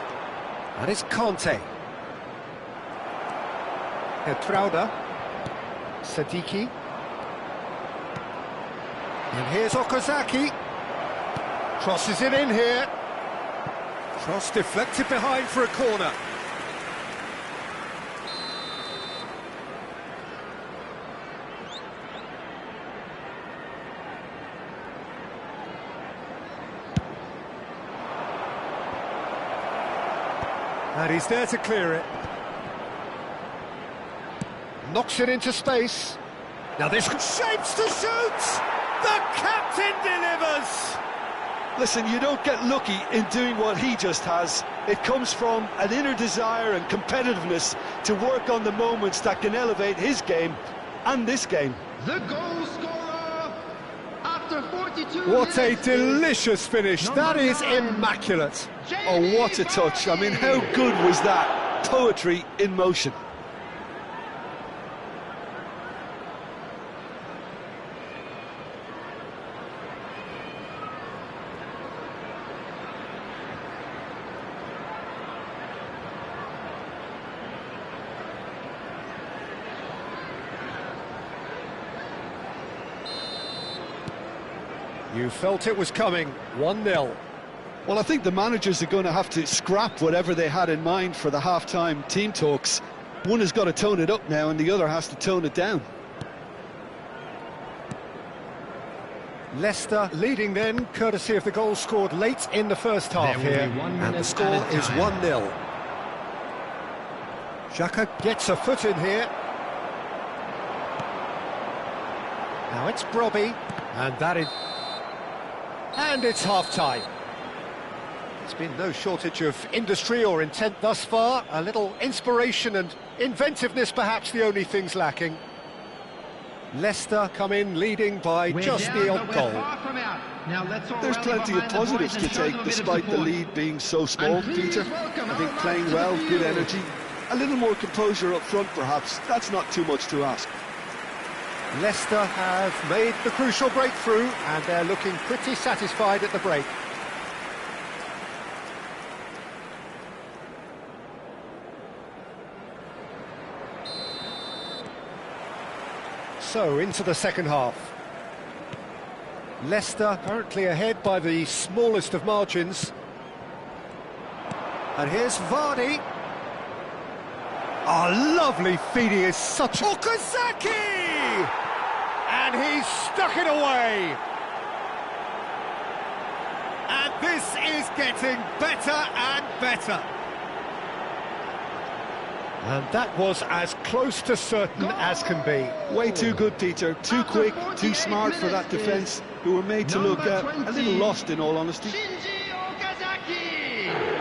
and it's Conte. Geertruida, Sadiki, and here's Okazaki, crosses it in here, cross deflected behind for a corner. And he's there to clear it. Knocks it into space. Now this shapes to shoot! The captain delivers! Listen, you don't get lucky in doing what he just has. It comes from an inner desire and competitiveness to work on the moments that can elevate his game and this game. The goal scorer after 42 What a minutes delicious finish. That is 9. immaculate. Oh, what a touch. I mean, how good was that? Poetry in motion. You felt it was coming. 1-0. Well, I think the managers are going to have to scrap whatever they had in mind for the half-time team talks. One has got to tone it up now and the other has to tone it down. Leicester leading then, courtesy of the goal scored late in the first half There will here. be 1 And the minute score added is time. 1-0. Xhaka gets a foot in here. Now it's Brobby. And that is... And it's half-time. There's been no shortage of industry or intent thus far. A little inspiration and inventiveness, perhaps the only things lacking. Leicester come in leading by We're just down, the but odd we're goal. far from out. Now let's all There's rally plenty of behind the boys positives and to show take them a bit of despite the support. lead being so small, And please Peter. welcome I think our playing lads well, to the good field. energy, a little more composure up front perhaps. That's not too much to ask. Leicester have made the crucial breakthrough and they're looking pretty satisfied at the break. So, into the second half. Leicester currently ahead by the smallest of margins. And here's Vardy. Oh, lovely feed, he is such... Okazaki! And he's stuck it away! And this is getting better and better. And that was as close to certain as can be. Way too good, Peter. Too quick, too smart for that defence, who were made to look a little lost, in all honesty. Shinji Okazaki!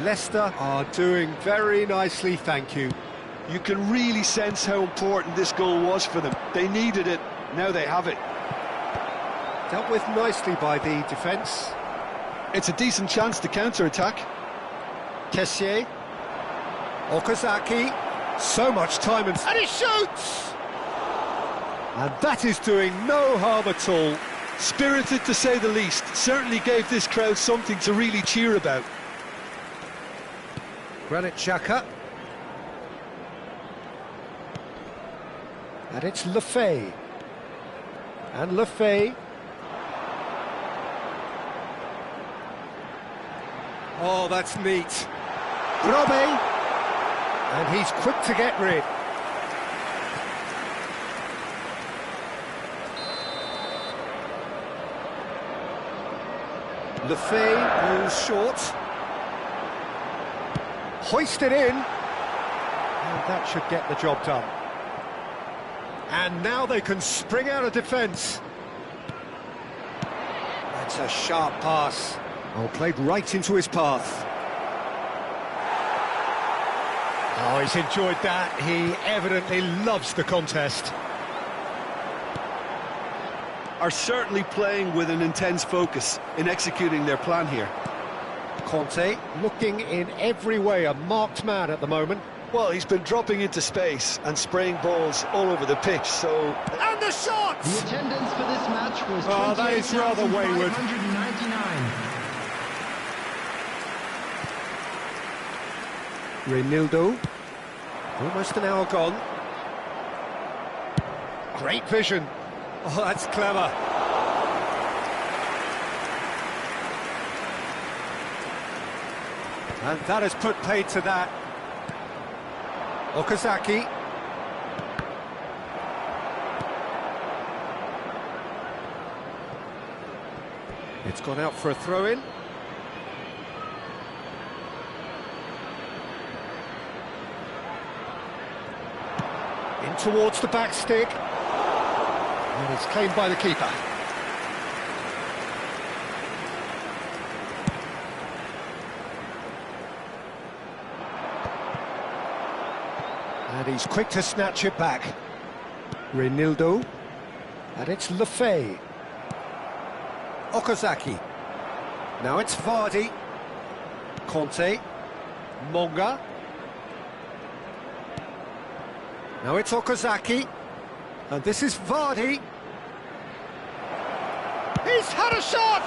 Leicester are doing very nicely, thank you. You can really sense how important this goal was for them. They needed it, now they have it. Dealt with nicely by the defence. It's a decent chance to counter-attack. Kessié. Okazaki. So much time and he shoots! And that is doing no harm at all. Spirited to say the least. Certainly gave this crowd something to really cheer about. Granit Xhaka. And it's Lefebvre. And Lefebvre. Oh, that's neat. Brobby. And he's quick to get rid. Lefebvre goes short. Hoisted in, and that should get the job done. And now they can spring out of defence. That's a sharp pass. Oh, played right into his path. Oh, he's enjoyed that. He evidently loves the contest. Are certainly playing with an intense focus in executing their plan here. Conte looking in every way a marked man at the moment. Well, he's been dropping into space and spraying balls all over the pitch, so... And the shot! The attendance for this match was Oh, that is rather wayward. 28,599. Reinildo. Almost an hour gone. Great vision. Oh, that's clever. And that has put paid to that. Okazaki. It's gone out for a throw-in. In towards the back stick. And it's claimed by the keeper. And he's quick to snatch it back. Reinildo. And it's Lefebvre. Okazaki. Now it's Vardy. Conte. Monga. Now it's Okazaki. And this is Vardy. He's had a shot!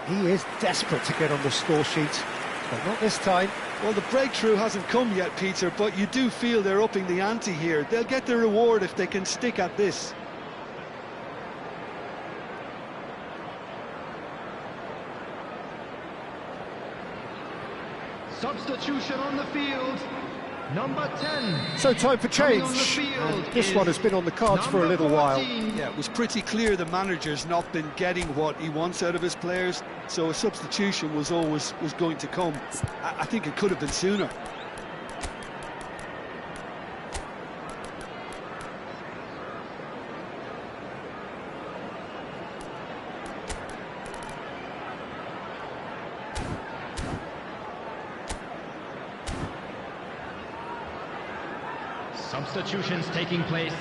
He is desperate to get on the score sheet, but not this time. Well, the breakthrough hasn't come yet, Peter, but you do feel they're upping the ante here. They'll get the reward if they can stick at this. Substitution on the field, number 10. So time for change, and this one has been on the cards for a little while. Yeah, it was pretty clear the manager's not been getting what he wants out of his players, so a substitution was going to come. I think it could have been sooner. Substitutions taking place.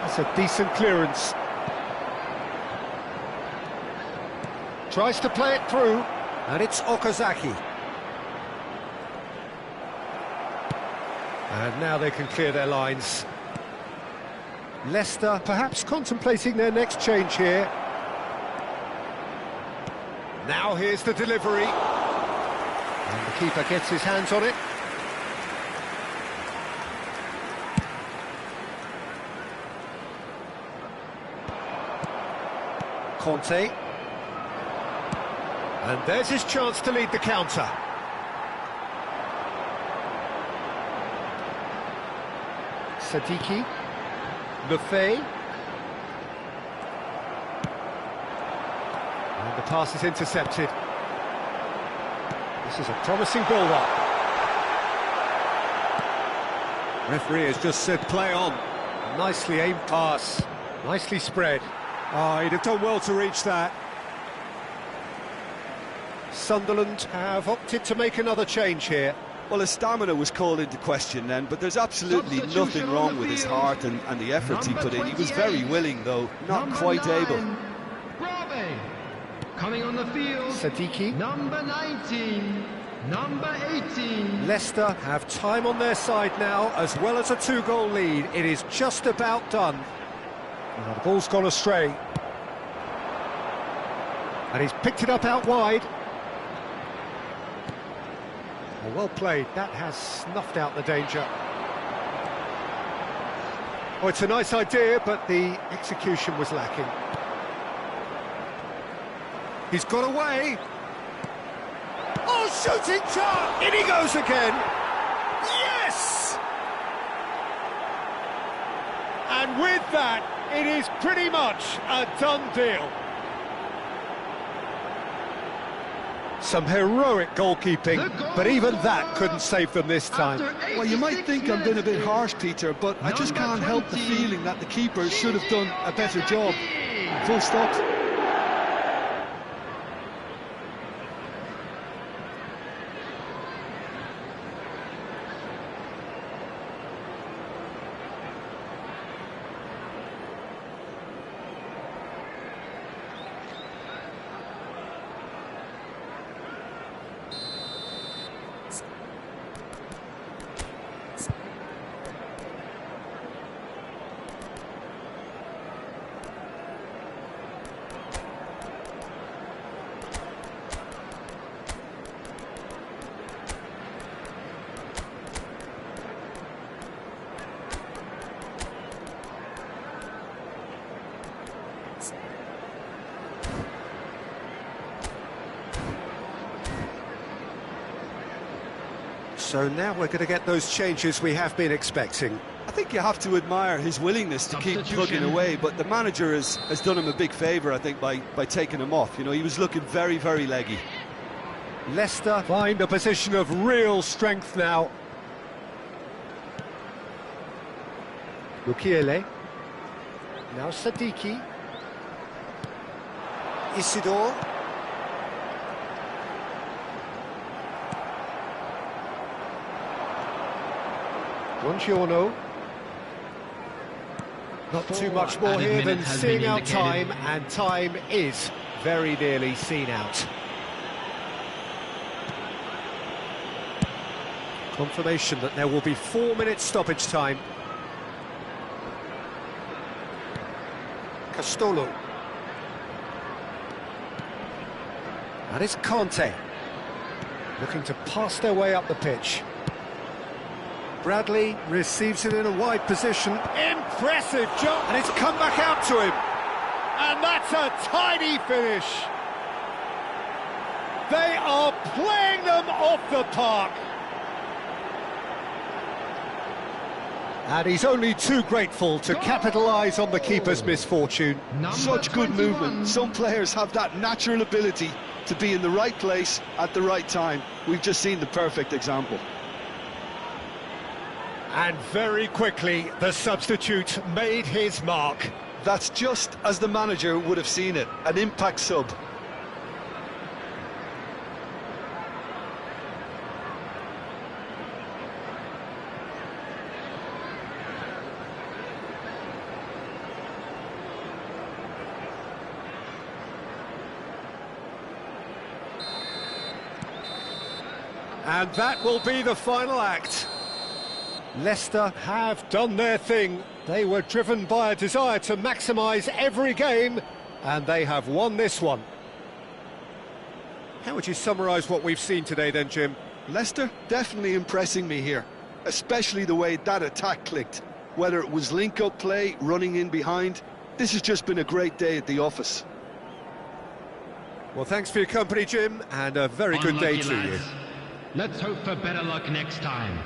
That's a decent clearance. Tries to play it through, and it's Okazaki. And now they can clear their lines. Leicester perhaps contemplating their next change here. Now here's the delivery. And the keeper gets his hands on it. Conte. And there's his chance to lead the counter. Sadiki. Lefebvre. And the pass is intercepted. This is a promising build-up. Referee has just said play on. Nicely aimed pass. Nicely spread. Oh, he'd have done well to reach that. Sunderland have opted to make another change here. Well, his stamina was called into question then, but there's absolutely nothing wrong with his heart and the efforts he put in. He was very willing, though, not quite able. Brave. Coming on the field, Sadiki. number 19, number 18. Leicester have time on their side now, as well as a two-goal lead. It is just about done. Now, the ball's gone astray. And he's picked it up out wide. Well played, that has snuffed out the danger. Oh, it's a nice idea, but the execution was lacking. He's got away. Oh, shooting shot! In he goes again. Yes! And with that, it is pretty much a done deal. Some heroic goalkeeping, but even that couldn't save them this time. Well, you might think I'm being a bit harsh, Peter, but I just can't help the feeling that the keeper should have done a better job. Full stop. So now we're going to get those changes we have been expecting. I think you have to admire his willingness to keep plugging away, but the manager has done him a big favour, I think, by taking him off. You know, he was looking very, very leggy. Leicester find a position of real strength now. Mukiele. Now Sadiki. Isidore. Buongiorno. Not too much more here than seeing out time, and time is very nearly seen out. Confirmation that there will be 4 minutes stoppage time. Castolo. That is Conte. Looking to pass their way up the pitch. Bradley receives it in a wide position. Impressive jump! And it's come back out to him. And that's a tiny finish. They are playing them off the park. And he's only too grateful to capitalise on the keeper's misfortune. Such good movement. Some players have that natural ability to be in the right place at the right time. We've just seen the perfect example. And very quickly, the substitute made his mark. That's just as the manager would have seen it, an impact sub. And that will be the final act. Leicester have done their thing. They were driven by a desire to maximise every game, and they have won this one. How would you summarise what we've seen today then, Jim? Leicester definitely impressing me here, especially the way that attack clicked. Whether it was link-up play, running in behind, this has just been a great day at the office. Well, thanks for your company, Jim, and a very good day to you. Let's hope for better luck next time.